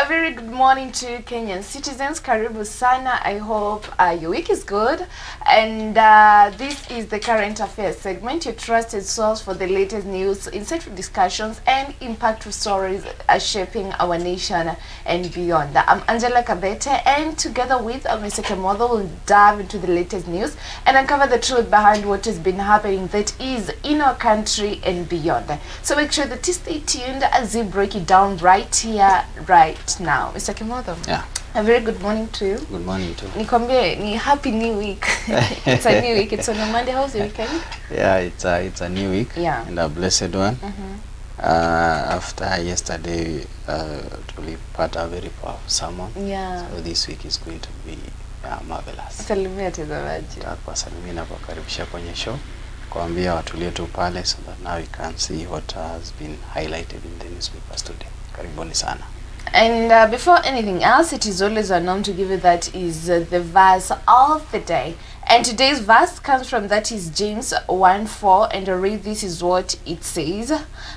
A very good morning to Kenyan citizens. Karibu sana. I hope your week is good. And this is the Current Affairs segment, your trusted source for the latest news, insightful discussions, and impactful stories shaping our nation and beyond. I'm Angela Kabete, and together with Mr. Kimotho, we'll dive into the latest news and uncover the truth behind what has been happening that is in our country and beyond. So make sure that you stay tuned as we break it down right here, right now. Mr. Kimotho. Yeah. A very good morning to you. Good morning too. Nikwambie ni happy new week. It's a new week. It's on a Monday. How's the weekend? Yeah, it's a new week. Yeah. And a blessed one. After yesterday, tulipata a very powerful sermon. Yeah. So this week is going to be marvelous. Salimia watazamaji. Tutakuwasalimia na kuwakaribisha kwenye show, kuambia watulie tu pale so that now we can see what has been highlighted in the newspapers today. Karibuni sana. And before anything else, it is always our norm to give you that is the verse of the day. And today's verse comes from that is James 1:4, and I read this is what it says.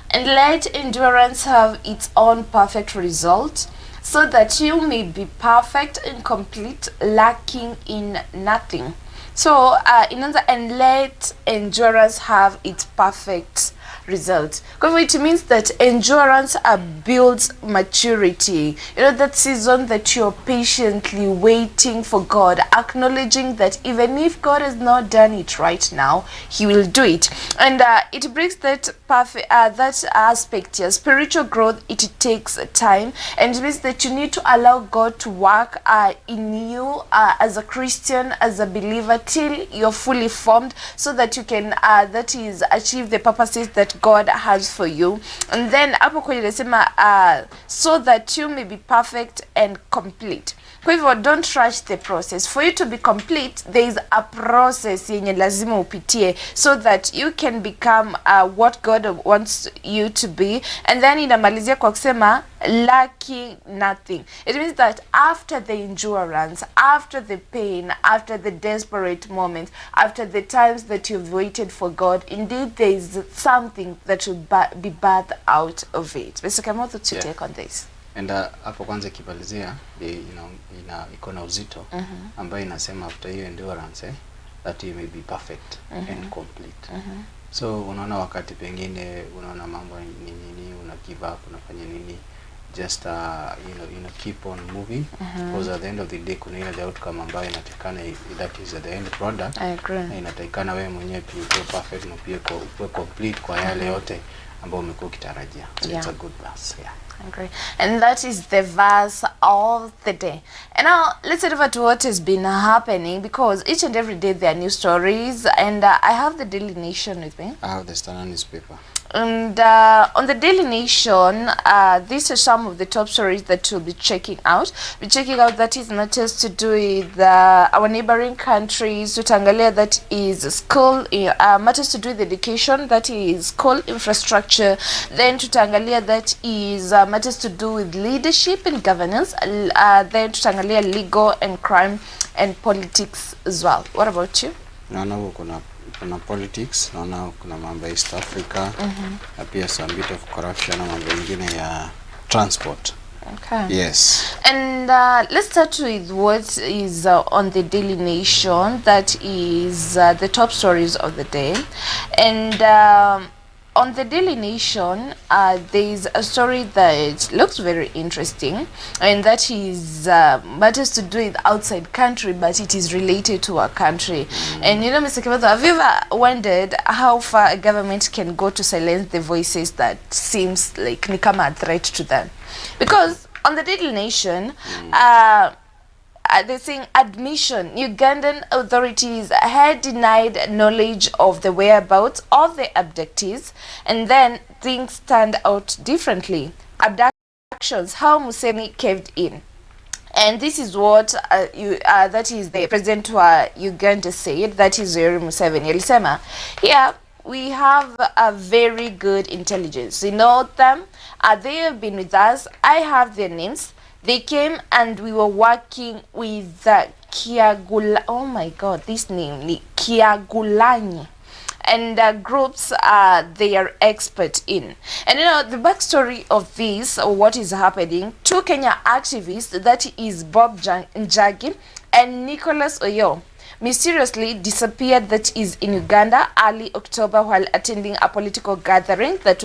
And let endurance have its own perfect result, so that you may be perfect and complete, lacking in nothing. So and let endurance have its perfect result. It means that endurance builds maturity. You know, that season that you're patiently waiting for God, acknowledging that even if God has not done it right now, He will do it. And it brings that perfect that aspect here. Spiritual growth, it takes time, and it means that you need to allow God to work in you as a Christian, as a believer, till you're fully formed, so that you can that is achieve the purposes that God has for you. And then hapo kwa inasema so that you may be perfect and complete. Kwa hivyo, don't rush the process. For you to be complete, there is a process yenye lazima upitie so that you can become what God wants you to be. And then inamalizia kwa kusema lacking nothing. It means that after the endurance, after the pain, after the desperate moments, after the times that you've waited for God, indeed there is something that will be birthed out of it. Mr. Kimotho, to take on this. And hapo kwanza kibalizia iko na uzito ambayo inasema after you endurance that you may be perfect and complete. So unaona wakati pengine unaona mambo ni nini, una give up, unafanya nini, just keep on moving, because at the end of the day kuna ile outcome ambayo inatakana, that is the end product. I agree. Na inatakana wewe mwenyewe pia uwe perfect na pia uwe complete kwa yale yote ambayo umekuwa ukitarajia. So it's a good verse. Yeah. Agree. And that is the verse of the day. And now let's head over to what has been happening, because each and every day there are new stories, and I have the Daily Nation with me. I have the Standard newspaper. And on the Daily Nation, these are some of the top stories that we'll be checking out. We're checking out that is matters to do with our neighboring countries. Tutaangalia that is school, matters to do with education, that is school infrastructure. Then tutaangalia that is matters to do with leadership and governance. Then tutaangalia legal and crime and politics as well. What about you? Naona kuna politics, naona kuna mambo ya East Africa, na pia some bit of corruption na mambo mengine ya transport. Okay. Yes. And let's start with what is on the Daily Nation. That is the top stories of the day. And on the Daily Nation, there is a story that looks very interesting, and that is matters to do with outside country, but it is related to our country. And you know, Mr. Kimotho, have you ever wondered how far a government can go to silence the voices that seems like ni kama a threat to them? Because on the Daily Nation, they're saying admission, Ugandan authorities had denied knowledge of the whereabouts of the abductees, and then things turned out differently. Abductions, how Musemi caved in. And this is what that is the president wa Uganda said, that is Yoweri Museveni. Alisema, here we have a very good intelligence. You know them, they have been with us, I have their names. They came and we were working with oh my God, this name, Kiagulanyi. and groups they are expert in. And the backstory of this, what is happening, two Kenya activists, that is Bob Njagi and Nicholas Oyo, mysteriously disappeared, that is in Uganda, early October while attending a political gathering that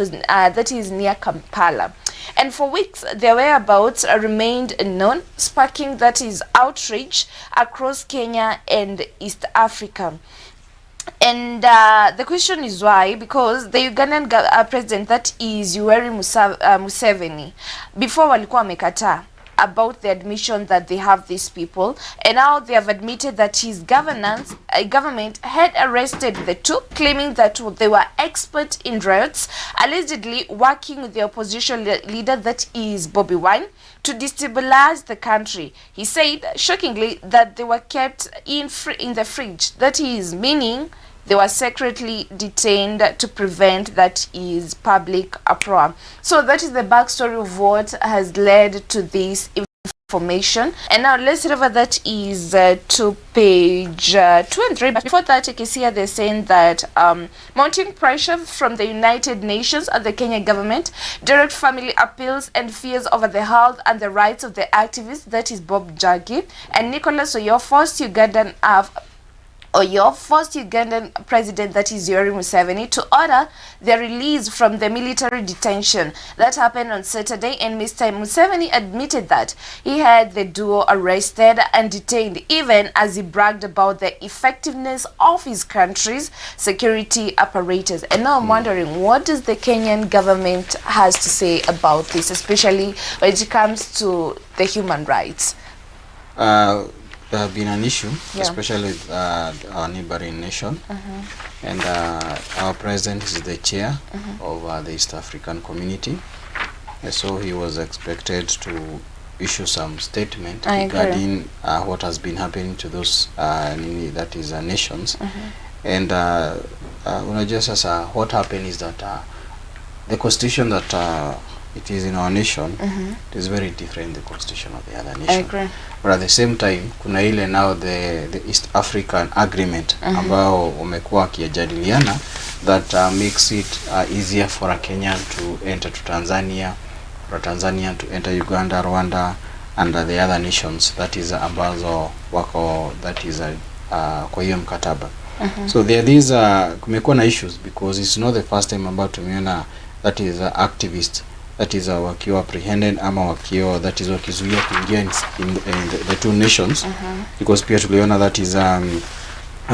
is near Kampala. And for weeks their whereabouts remained unknown, sparking that is outrage across Kenya and East Africa. And the question is why? Because the Ugandan president, that is Yoweri Museveni, before walikuwa wamekataa about the admission that they have these people, and now they have admitted that his government had arrested the two, claiming that they were expert in riots, allegedly working with the opposition leader, that is Bobi Wine, to destabilize the country. He said, shockingly, that they were kept in the fridge, that is, meaning they were secretly detained to prevent, that is, public uproar. So that is the backstory of what has led to this information. And now let's head over, that is to page 2 and 3. But before that, you can see they're saying that mounting pressure from the United Nations and the Kenya government, direct family appeals and fears over the health and the rights of the activists, that is Bob Njagi and Nicholas Oyo, forced Ugandan president, that is Yoweri Museveni, to order their release from the military detention. That happened on Saturday, and Mr. Museveni admitted that he had the duo arrested and detained, even as he bragged about the effectiveness of his country's security apparatus. And now I'm wondering, what does the Kenyan government has to say about this, especially when it comes to the human rights? There have been an issue, especially with our neighboring nation, and our president is the chair of the East African community, and so he was expected to issue some statement regarding what has been happening to those that is nations. And just what happened is that the constitution that it is in our nation, it is very different the constitution of the other nation. But at the same time, kuna ile now the East African agreement ambao umekuwa kiajadiliana that makes it easier for a Kenyan to enter to Tanzania, for a Tanzanian to enter Uganda, Rwanda, and the other nations, that is ambazo wako, that is kwa hiyo mkataba. So there these kumekuwa na issues because it's not the first time ambao tumeona that is activist, that is wakiwa apprehended ama wakiwa, that is wakizuia kuingia in the two nations, because pia tuliona that is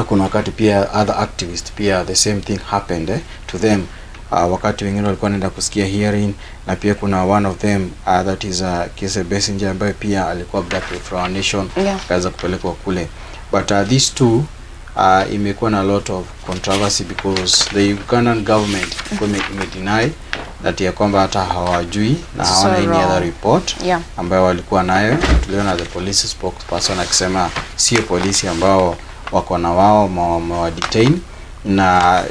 kuna wakati pia other activists pia the same thing happened to them wakati wengine walikuwa wanaenda kusikia hearing, na pia kuna one of them that is Kise Besigye ambaye pia alikuwa abducted from our nation, kaza kupelekwa kule. But these two imekuwa na a lot of controversy because the Ugandan government deny that ya kwamba hata hawajui na hawana any other report ambayo walikuwa nayo. Tuliona the police spokesperson akisema sio polisi ambao wako na wao detain, na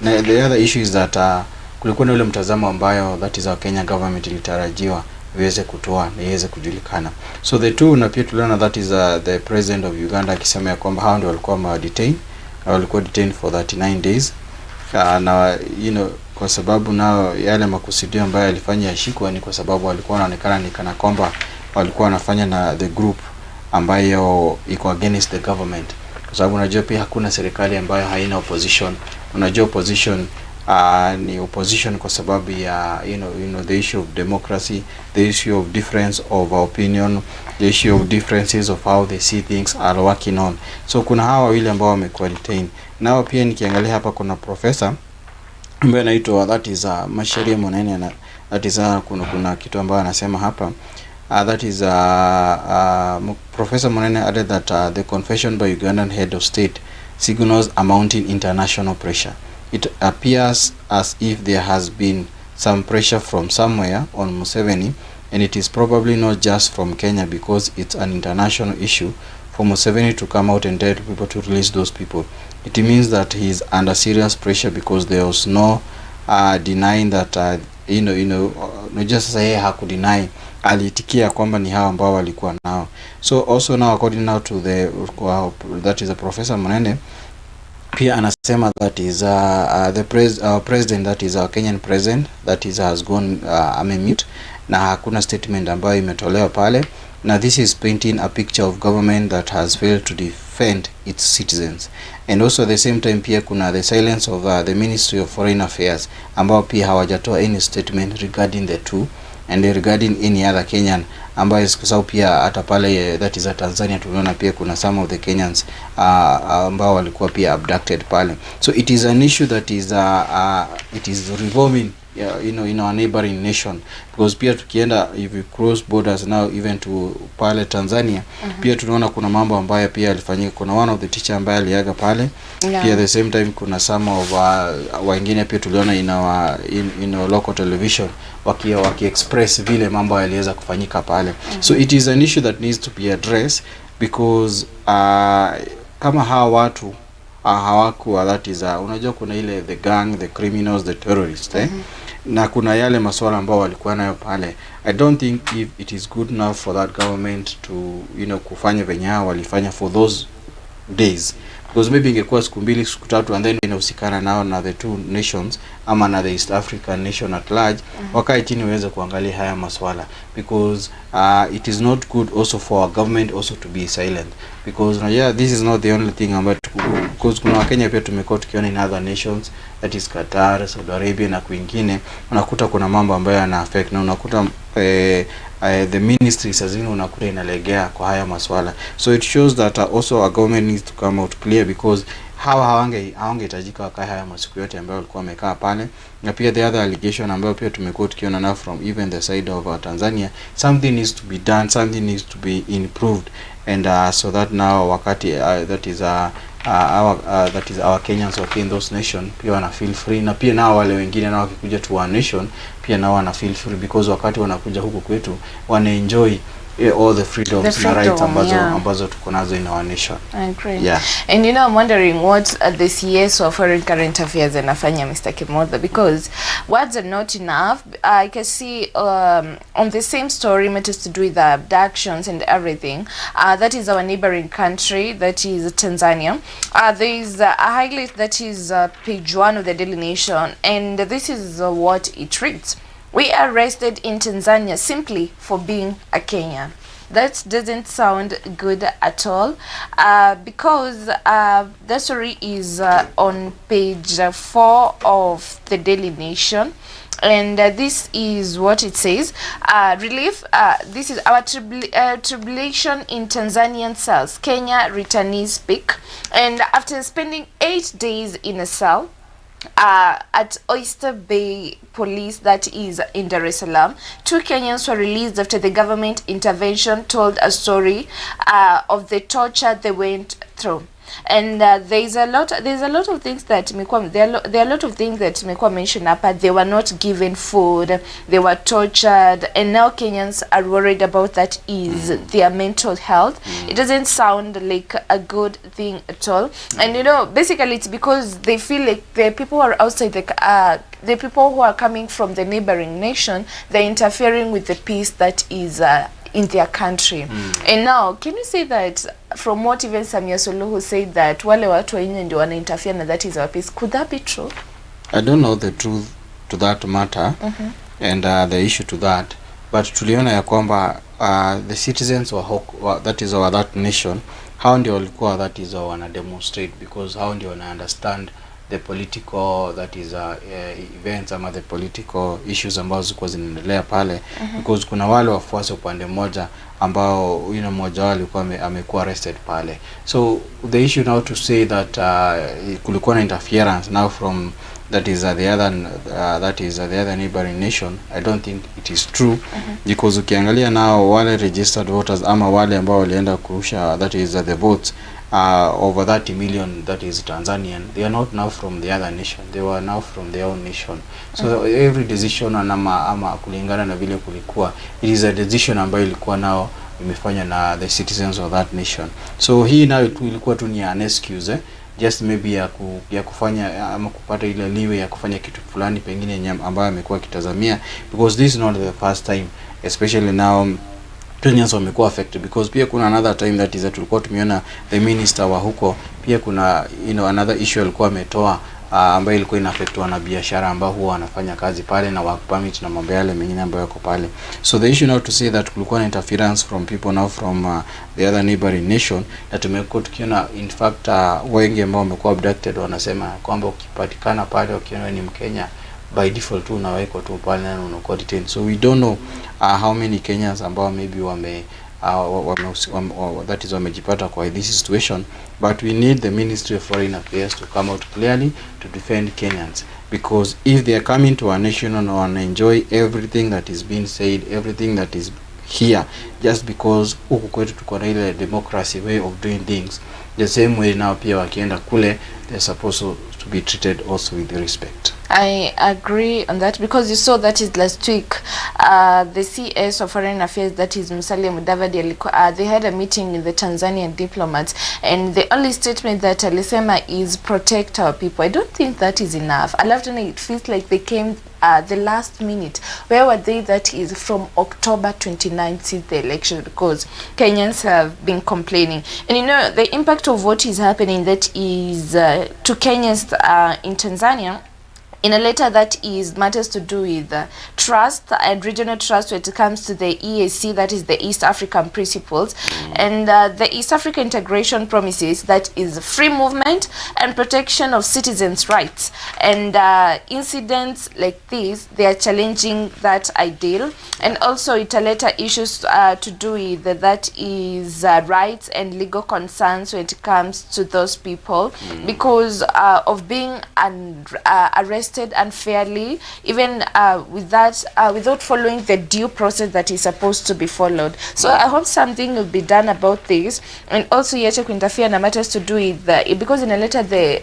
the other issue is that kulikuwa na ule mtazamo ambayo that is our Kenya government ilitarajiwa iweze kutoa na iweze kujulikana. So the two, na pia tuliona that is the president of Uganda akisema ya kwamba hao ndio walikuwa detain, na walikuwa detained for 39 days. Na kwa sababu nao yale makusudio ambayo alifanya yashikwa ni kwa sababu walikuwa wanaonekana ni kana kwamba walikuwa wanafanya na the group ambayo iko against the government, kwa sababu unajua pia hakuna serikali ambayo haina opposition. Unajua opposition ni opposition kwa sababu ya the issue of democracy, the issue of difference of opinion, the issue of differences of how they see things are working on. So kuna hawa wawili ambao wamekuwa detained. Nao pia nikiangalia hapa kuna professor ambaye anaitwa that is Masharia Monene, that is kuna kitu ambayo anasema hapa that is Professor Monene added that the confession by Ugandan head of state signals a mounting international pressure. It appears as if there has been some pressure from somewhere on Museveni, and it is probably not just from Kenya because it's an international issue for Museveni to come out and tell people to release those people. It means that he is under serious pressure because there was no denying that no just say hakudeny, alitikia kwamba ni hao ambao walikuwa nao. So also now according now to the that is a Professor Monene, pia anasema that is our president, that is our Kenyan president, that is has gone amemute, na hakuna statement ambayo imetolewa pale, na this is painting a picture of government that has failed to defend its citizens. And also at the same time pia kuna the silence of the Ministry of Foreign Affairs ambao pia hawajatoa any statement regarding the two and regarding any other Kenyan ambayo sababu pia hata pale that is Tanzania tuliona pia kuna some of the Kenyans ambao walikuwa pia abducted pale. So it is an issue that is it is revolving in our neighboring nation, because pia tukienda if we cross borders now even to pale Tanzania pia tunaona kuna mambo ambayo pia yalifanyika. Kuna one of the teacher ambaye aliaga pale, pia the same time kuna some of wengine pia tuliona in our local television waki express vile mambo yaliweza kufanyika pale. So it is an issue that needs to be addressed, because kama hawa watu hawakuwa that is unajua kuna ile the gang, the criminals, the terrorists na kuna yale masuala ambao walikuwa nayo pale. I don't think if it is good enough for that government to kufanya venye walifanya for those days, because maybe ingekuwa siku mbili siku tatu and then inahusikana nao na the two nations ama na the East African nation at large wakae chini waweze kuangalia haya masuala, because it is not good also for our government also to be silent, because this is not the only thing because kuna Kenya pia tumekuwa tukiona in other nations, that is Qatar, Saudi Arabia na kwingine, unakuta kuna mambo ambayo yana affect na unakuta the ministry sazini unakuta inalegea kwa haya masuala. So it shows that also our government needs to come out clear, because hawangehitajika wakae haya masiku yote ambayo walikuwa wamekaa pale. Na pia the other allegation ambayo pia tumekuwa tukiona now from even the side of Tanzania, something needs to be done, something needs to be improved, and so that now wakati that is our Kenyans waki in those nation pia wana feel free, na pia nao wale wengine nao wakikuja to our nation pia nao wana feel free, because wakati wanakuja huku kwetu wana enjoy all the freedoms and rights ambazo tuko nazo in our nation. I agree. Yeah. And I'm wondering what the CS of Foreign Current Affairs anafanya, Mr. Kimotho, because words are not enough. I can see on the same story, matters to do with the abductions and everything. That is our neighboring country, that is Tanzania. There is a highlight that is page 1 of the Daily Nation, and this is what it reads. We are arrested in Tanzania simply for being a Kenyan. That doesn't sound good at all, because the story is on page 4 of the Daily Nation, and this is what it says. Relief, this is our tribulation in Tanzanian cells. Kenya returnees speak, and after spending 8 days in a cell at Oyster Bay Police, that is in Dar es Salaam, 2 Kenyans were released after the government intervention told a story of the torture they went through. And there's a lot of things that there are a lot of things that Mekwa mentioned up. They were not given food, they were tortured, and now Kenyans are worried about that is their mental health. It doesn't sound like a good thing at all. And basically it's because they feel like the people who are outside the people who are coming from the neighboring nation, they're interfering with the peace that is in their country. And now, can you say that from what even Samia Suluhu said that wale watu wa nje ndio wana interfere na that is our peace? Could that be true? I don't know the truth to that matter and the issue to that, but tuliona ya kwamba the citizens that is our that nation, how ndio walikuwa that is wana demonstrate, because how ndio wana understand the political that is events ama the political issues ambazo zilikuwa zinaendelea pale, because kuna wale wafuasi upande mmoja ambao mmoja wao alikuwa amekuwa arrested pale. So the issue now to say that kulikuwa na interference now from that is the other neighboring nation, I don't think it is true, because ukiangalia now wale registered voters ama wale ambao walienda kurusha that is the votes over 30 million, that is Tanzanian, they are not now from the other nation, they were now from their own nation. So every decision ama kulingana na vile kulikuwa, it is a decision ambayo ilikuwa nao imefanya na the citizens of that nation. So hii nayo ilikuwa tu ni an excuse just maybe ya kufanya ama kupata ile liwe ya kufanya kitu fulani pengine ambayo amekuwa kitazamia, because this is not the first time, especially now Kenyans wamekuwa affected, because pia kuna another time that is that tulikuwa tumeona the minister wa huko, pia kuna another issue alikuwa ametoa ambayo ilikuwa ina affect wana biashara ambao huwa wanafanya kazi pale na work permit na mambo yale mengine ambayo yako pale. So the issue now to say that kulikuwa na interference from people now from the other neighboring nation, na tumekuwa tukiona in fact wengi ambao wamekuwa abducted wanasema kwamba ukipatikana pale ukiona ni Mkenya, by default tu unawekwa tu pale na unakuwa detained. So we don't know how many Kenyans ambao maybe that is wamejipata kwa this situation, but we need the Ministry of Foreign Affairs to come out clearly to defend Kenyans, because if they are coming to our nation and enjoy everything that is being said, everything that is here, just because huku kwetu tuko na ile democracy way of doing things, the same way now pia wakienda kule they're supposed to be treated also with respect. I agree on that, because you saw that is last week the CS of Foreign Affairs, that is Musalia Mudavadi, they had a meeting with the Tanzanian diplomats, and the only statement that alisema is protect our people. I don't think that is enough. I love to know, it feels like they came the last minute. Where were they? That is from October 29th, since the election, because Kenyans have been complaining. And you know, the impact of what is happening, that is to Kenyans in Tanzania, in a letter that is matters to do with trust and regional trust when it comes to the EAC, that is the East African Principles, and the East Africa Integration Promises, that is free movement and protection of citizens' rights. And incidents like this, they are challenging that ideal. And also it a letter issues to do with that is rights and legal concerns when it comes to those people, because of being arrested unfairly, even with that without following the due process that is supposed to be followed. So I hope something will be done about this, and also yache kuinterfere na matters to do with because in a letter the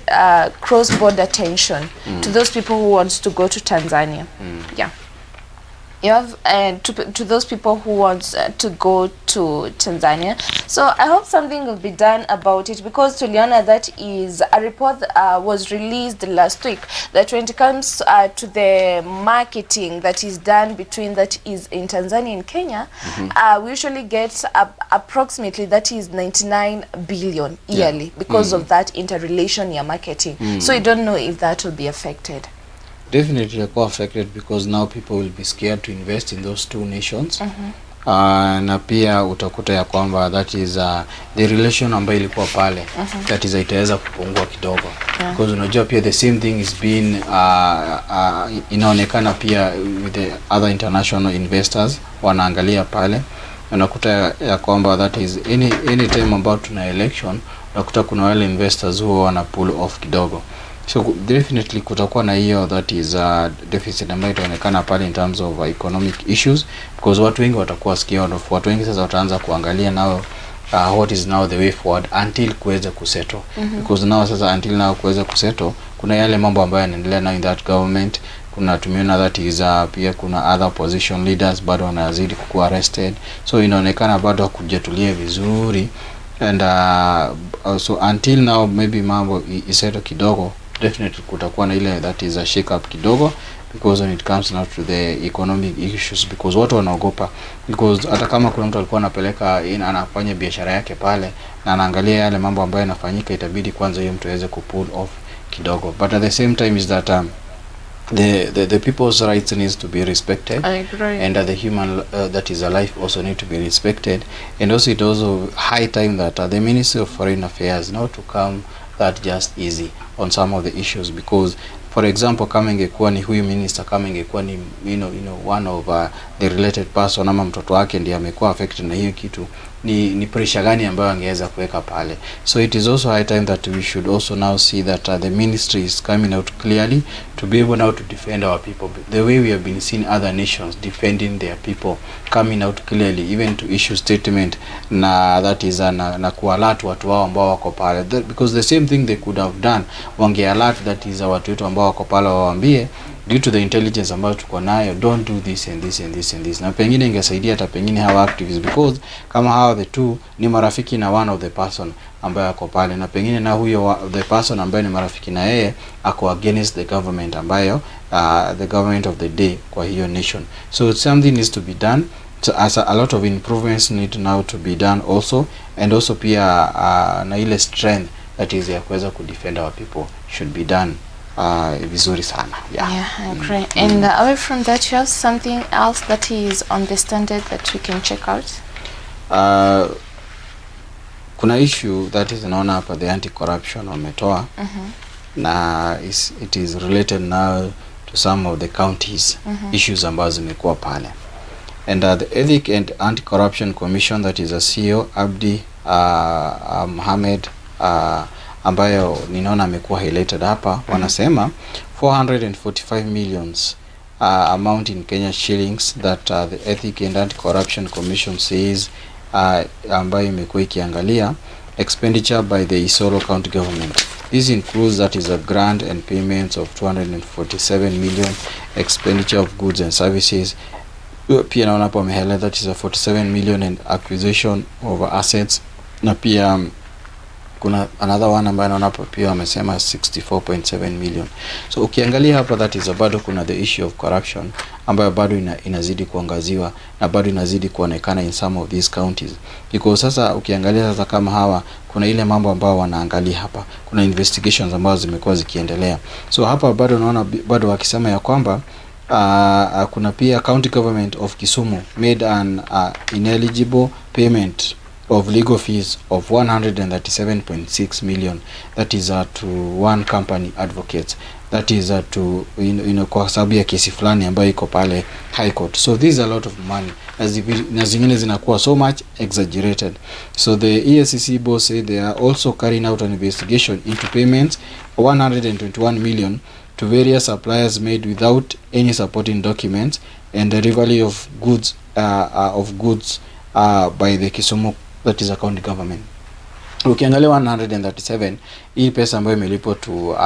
cross-border tension to those people who want to go to Tanzania. Yeah. You have to those people who want to go to Tanzania. So I hope something will be done about it, because tuliona that is a report was released last week, that when it comes to the marketing that is done between, that is in Tanzania and Kenya, we usually get approximately, that is 99 billion yearly, because of that interrelation in marketing. So I don't know if that will be affected. Definitely affected, because now people will be scared to invest in those two nations. Na pia utakuta ya kwamba that is the relation ambayo ilikuwa pale, that is itaweza kupungua kidogo, because unajua pia the same thing is being inaonekana pia with the other international investors wanaangalia pale. Unakuta ya kwamba that is any time about tuna election, unakuta kuna wale investors who wana pull off kidogo. So definitely kutakuwa na hiyo, that is deficit ambayo itaonekana pale in terms of economic issues, because watu wengi watakuwa scared of, watu wengi sasa wataanza kuangalia now what is now the way forward until kuweza kusettle, because now sasa until now kuweza kusettle kuna yale mambo ambayo yanaendelea now in that government. Kuna tumeona that is pia kuna other opposition leaders bado wanazidi kuwa arrested, so inaonekana bado hakujatulia vizuri, and so until now maybe mambo isettle kidogo, definitely kutakuwa na ile that is a shake up kidogo, because when it comes now to the economic issues, because watu wanaogopa, because hata kama kuna mtu alikuwa anapeleka anafanya biashara yake pale na anaangalia yale mambo ambayo yanafanyika, itabidi kwanza hiyo mtu aweze kupull off kidogo. But at the same time is that the people's rights needs to be respected. I agree. And the human that is alive also need to be respected. And also it also high time that the Ministry of Foreign Affairs now to come that just easy on some of the issues, because for example kama ingekuwa ni huyu minister, kama ingekuwa ni one of the related person ama mtoto wake ndiye amekuwa affected na hiyo kitu, ni pressure gani ambayo angeweza kuweka pale. So it is also high time that we should also now see that the ministry is coming out clearly to be able now to defend our people, the way we have been seeing other nations defending their people, coming out clearly even to issue statement na that is na kualert watu wao ambao wako pale, because the same thing they could have done, wange alert that is watu wetu ambao wako pale waambie due to the intelligence ambayo tuko nayo, don't do this and this and this and this, na pengine ingesaidia hata pengine hawa activists, because kama hawa the two ni marafiki na one of the person ambaye ako pale, na pengine na huyo the person ambaye ni marafiki na yeye ako against the government ambayo the government of the day kwa hiyo nation. So something needs to be done, So as a lot of improvements need now to be done also, and also pia na ile strength that is ya kuweza kudefend our people should be done vizuri sana. Yeah, I agree. And away from that, you have something else that is on the standard that we can check out? Kuna issue that is naona hapa, the anti-corruption wametoa na it is related now to some of the counties issues ambazo zimekuwa pale, and the Ethic and Anti-Corruption Commission, that is a CEO Abdi Mohamed ambayo ninaona amekuwa highlighted hapa, wanasema 445 millions amount in Kenya shillings that the Ethic and Anti-Corruption Commission says ambayo imekuwa ikiangalia expenditure by the Isolo County Government. This includes that is a grant and payments of 247 million, expenditure of goods and services. Pia naona hapo amehela that is a 47 million and acquisition of assets, na pia kuna another one ambayo naona hapo pia amesema 64.7 million. So ukiangalia hapa that is bado kuna the issue of corruption ambayo bado inazidi kuangaziwa na bado inazidi kuonekana in some of these counties, because sasa ukiangalia sasa kama hawa kuna ile mambo ambayo wanaangalia hapa, kuna investigations ambazo zimekuwa zikiendelea. So hapa bado naona bado wakisema ya kwamba kuna pia county government of Kisumu made an ineligible payment of legal fees of 137.6 million, that is to one company advocates, that is to kwa sababu ya kesi fulani ambayo iko pale high court. So this is a lot of money, na zingine zinakuwa so much exaggerated. So the EACC boss said they are also carrying out an investigation into payments 121 million to various suppliers made without any supporting documents and the delivery of goods by the Kisumu, that is a county government. Ukiangalia 137 hii pesa ambayo imelipo to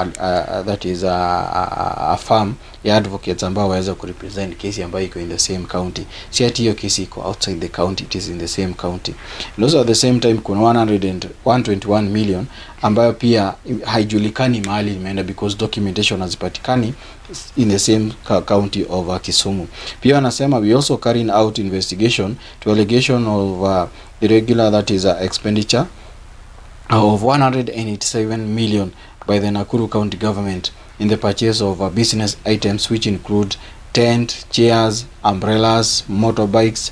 that is a firm ya advocates ambao waweza kurepresent kesi ambayo iko in the same county. Si ati hiyo kesi iko outside the county, it is in the same county. And also at the same time kuna 121 million ambayo pia haijulikani mahali imeenda because documentation hazipatikani in the same county of Kisumu. Pia wanasema we also carrying out investigation to allegation of irregular, that is expenditure of 187 million by the Nakuru County Government in the purchase of business items which include tent, chairs, umbrellas, motorbikes,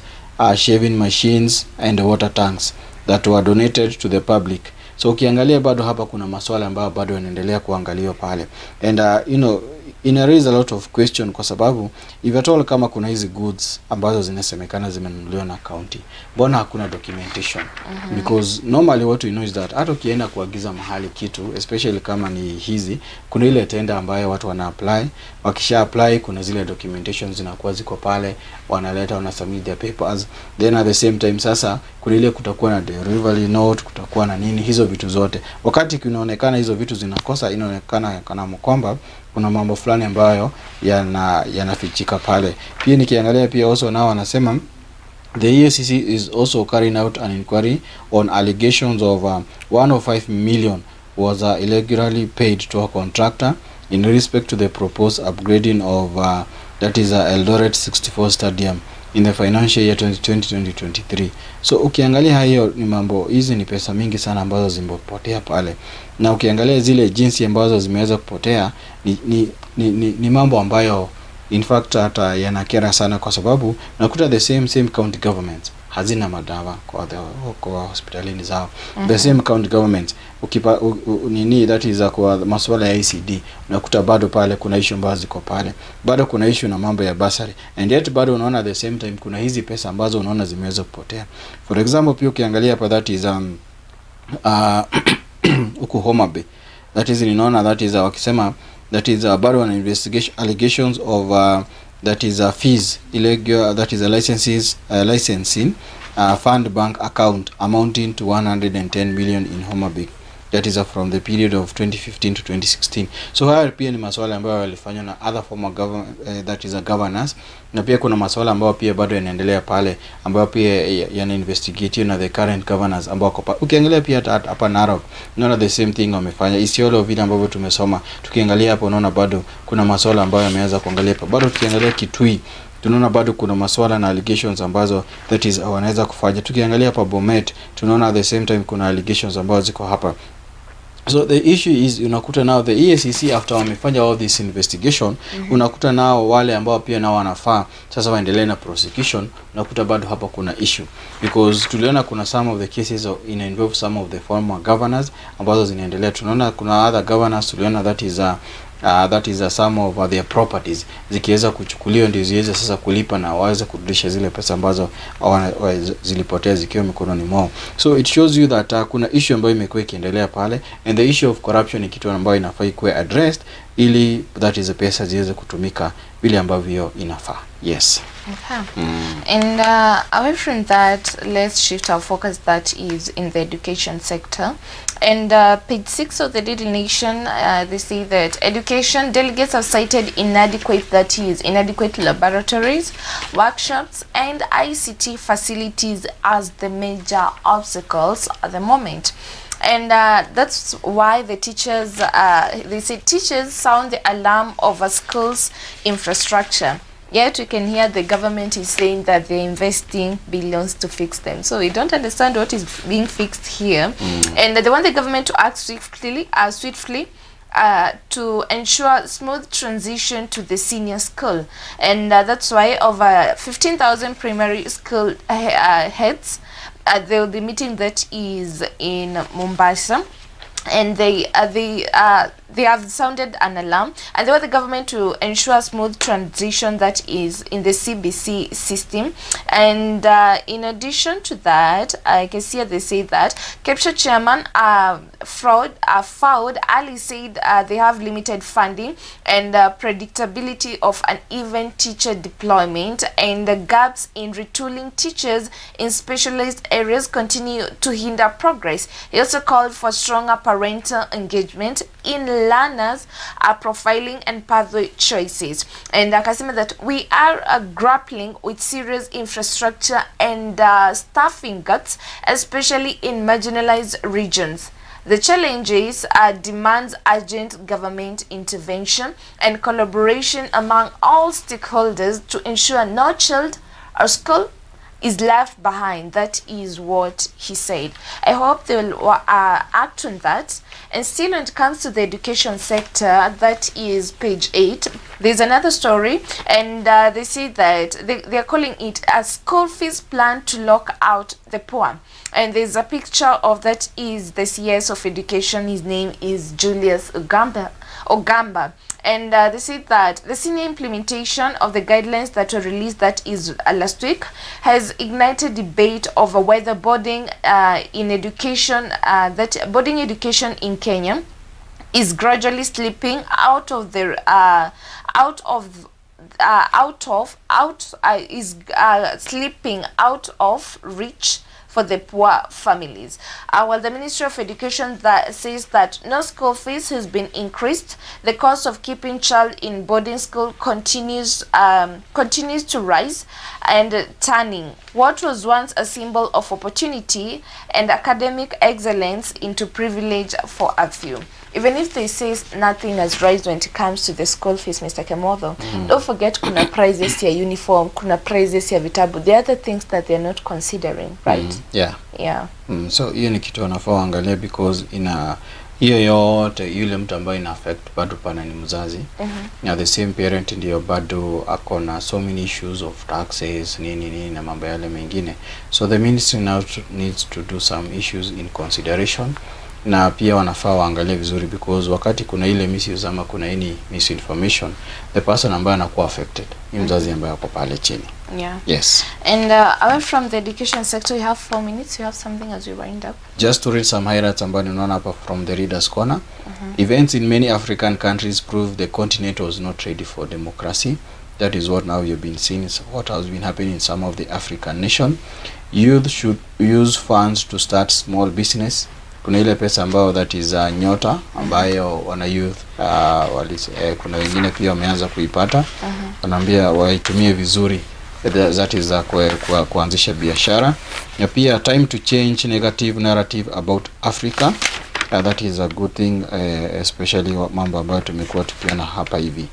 shaving machines and water tanks that were donated to the public. So ukiangalia bado hapa kuna maswala ambayo bado yanaendelea kuangaliwa pale, and ina raise a lot of question, kwa sababu if at all kama kuna hizi goods ambazo zinasemekana zimenunuliwa na county, mbona hakuna documentation? Because normally what we know is that hata ukienda kuagiza mahali kitu, especially kama ni hizi, kuna ile tender ambayo watu wana apply, wakisha apply kuna zile documentation zinakuwa ziko pale, wanaleta, wana submit their papers, then at the same time sasa kuna ile kutakuwa na delivery note, kutakuwa na nini, hizo vitu zote. Wakati kunaonekana hizo vitu zinakosa, inaonekana kana kwamba kuna mambo fulani ambayo yanafichika pale. Pia nikiangalia pia also nao wanasema the EACC is also carrying out an inquiry on allegations of 105 million was illegally paid to a contractor in respect to the proposed upgrading of that is Eldoret 64 Stadium in the financial year 2020-2023. So ukiangalia hiyo ni mambo, hizi ni pesa mingi sana ambazo zimepotea pale, na ukiangalia zile jinsi ambazo zimeweza kupotea ni mambo ambayo in fact hata yanakera sana, kwa sababu nakuta the same county governments hazina madawa kwa hospitalini zao. The same county governments ukipa nini, that is kwa masuala ya ICD, unakuta bado pale kuna issue ambazo ziko pale, bado kuna issue na mambo ya basari, and yet bado unaona the same time kuna hizi pesa ambazo unaona zimeweza kupotea. For example pia ukiangalia hapa that is uko Homa Bay, that is ninaona that is wakisema that is bado wana investigation allegations of that is fees illegal, that is licensing fund bank account amounting to 110 million in Homa Bay, that is from the period of 2015 to 2016. So haya pia ni masuala ambayo yalifanywa na other former government that is governors, na pia kuna masuala ambayo pia bado yanaendelea pale ambayo pia yana investigate na the current governors ambao kwa ukiangalia pia hapa Narok unaona the same thing wamefanya. Isiolo vile ambavyo tumesoma, tukiangalia hapo unaona bado kuna masuala ambayo yameanza kuangalia hapa. Bado tukiangalia Kitui tunaona bado kuna maswala na allegations ambazo that is wanaweza kufanya. Tukiangalia hapa Bomet, tunaona at the same time kuna allegations ambazo ziko hapa. So the issue is unakuta now the EACC after wamefanya all this investigation, unakuta nao wale ambao pia nao wanafaa sasa waendelee na prosecution, unakuta bado hapa kuna issue, because tuliona kuna some of the cases involve some of the former governors ambazo zinaendelea. Tunaona kuna other governors tuliona that is some of their properties zikiweza kuchukuliwa ndio ziweze sasa kulipa na waweze kurudisha zile pesa ambazo zilipotea zikiwa mikononi mwao. So it shows you that kuna issue ambayo imekuwa ikiendelea pale, and the issue of corruption ni kitu ambayo inafaa kuwa addressed ili that is pesa ziweze kutumika vile ambavyo inafaa. Yes. Okay. And away from that, let's shift our focus that is in the education sector. And page 6 of the Daily Nation, they say that education delegates have cited inadequate laboratories, workshops, and ICT facilities as the major obstacles at the moment. And that's why the teachers, they say teachers sound the alarm over schools infrastructure. Yet we can hear the government is saying that they're investing billions to fix them. So we don't understand what is being fixed here. And they want the government to act swiftly to ensure smooth transition to the senior school. And that's why over 15,000 primary school heads, they will be meeting that is in Mombasa. And they have sounded an alarm, and they want the government to ensure smooth transition that is in the CBC system. And in addition to that, I can see they say that capture chairman Ford Ali said they have limited funding and predictability of uneven teacher deployment, and the gaps in retooling teachers in specialized areas continue to hinder progress. He also called for stronger parental engagement in learners profiling and pathway choices. And Akasema that we are grappling with serious infrastructure and staffing gaps, especially in marginalized regions. The challenges demands urgent government intervention and collaboration among all stakeholders to ensure no child or school is left behind. That is what he said. I hope they will act on that. And still, when it comes to the education sector, that is page 8, there's another story, and they say that they are calling it a school fees plan to lock out the poor. And there's a picture of that is the CS of education. His name is Julius Ogamba. And they say that the senior implementation of the guidelines that were released, that is last week, has ignited debate over whether boarding in education, that boarding education in Kenya is gradually slipping slipping out of reach for the poor families. While the Ministry of Education that says that no school fees has been increased, the cost of keeping child in boarding school continues to rise, and turning what was once a symbol of opportunity and academic excellence into privilege for a few. Even if they say nothing has risen when it comes to the school fees, Mr. Kimotho, don't forget kuna prices ya uniform, kuna prices ya vitabu. The other things that they're not considering, right? Yeah. So hiyo ni kitu wanafaa angalia, because hiyo yote yule mtu ambaye ina affect bado pana ni mzazi. Na the same parent ndio bado akona so many issues of taxes nini na mambo yale mengine. So the ministry now needs to do some issues in consideration, na pia wanafaa waangalie vizuri, because wakati kuna ile misuse ama kuna any misinformation, the person ambaye anakuwa affected ni mzazi ambaye ako pale chini. Yes. And away from the education sector, you have 4 minutes. You have something as we wind up. Just to read some highlights ambayo ninaona hapa from the Reader's Corner. Events in many African countries prove the continent was not ready for democracy. That is what now you've been seeing, is what has been happening in some of the African nations. Youth should use funds to start small business. Kuna ile pesa ambayo that is nyota ambayo wana youth kuna wengine pia wameanza kuipata. Wanaambia waitumie vizuri, that is kuanzisha biashara. Na pia time to change negative narrative about Africa. That is a good thing, especially mambo ambayo tumekuwa tukiona hapa hivi.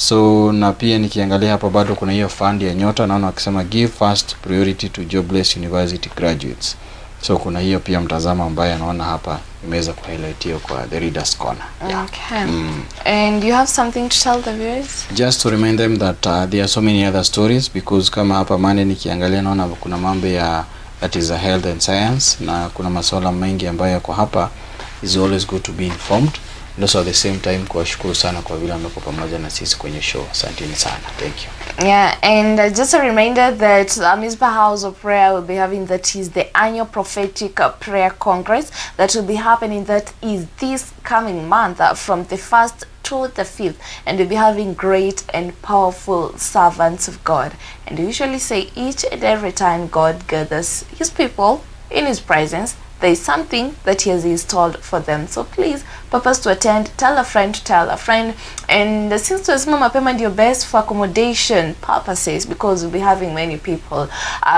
So na pia nikiangalia hapa bado kuna hiyo fund ya nyota, naona wakisema give first priority to jobless university graduates. So kuna hiyo pia mtazamo ambaye anaona hapa imeweza kuhighlightiwa kwa the readers corner. Yeah. Okay. And you have something to tell the viewers? Just to remind them that there are so many other stories, because kama hapa Monday nikiangalia naona kuna mambo ya that is a health and science, na kuna masuala mengi ambayo yako hapa. Is always good to be informed. And also at the same time kuwashukuru sana kwa vile mmekuwa pamoja na sisi kwenye show. Asanteni sana. Thank you. Yeah, and just a reminder that Mizpah House of Prayer will be having that is the annual prophetic prayer congress that will be happening that is this coming month from the 1st to the 5th, and we'll be having great and powerful servants of God. And we usually say each and every time God gathers his people in his presence, there is something that he has installed for them. So please, purpose to attend, tell a friend to tell a friend. And since tunasema mapema ndio best for accommodation purposes, because we'll be having many people,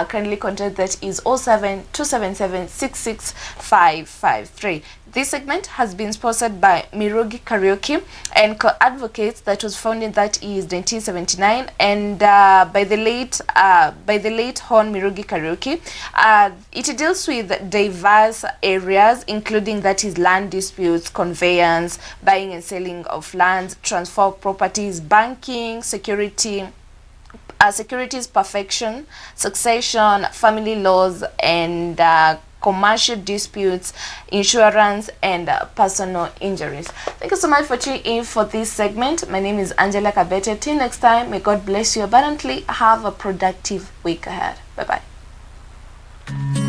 kindly contact that is 07-277-66553. This segment has been sponsored by Mirugi Karaoke and Co-Advocates that was founded that is 1979, and by the late Hon Mirugi Karaoke. It deals with diverse areas, including that is land disputes, conveyance, buying and selling of lands, transfer of properties, banking, securities perfection, succession, family laws, and commercial disputes, insurance, and personal injuries. Thank you so much for tuning in for this segment. My name is Angela Kabete. Till next time, may God bless you abundantly. Have a productive week ahead. Bye-bye.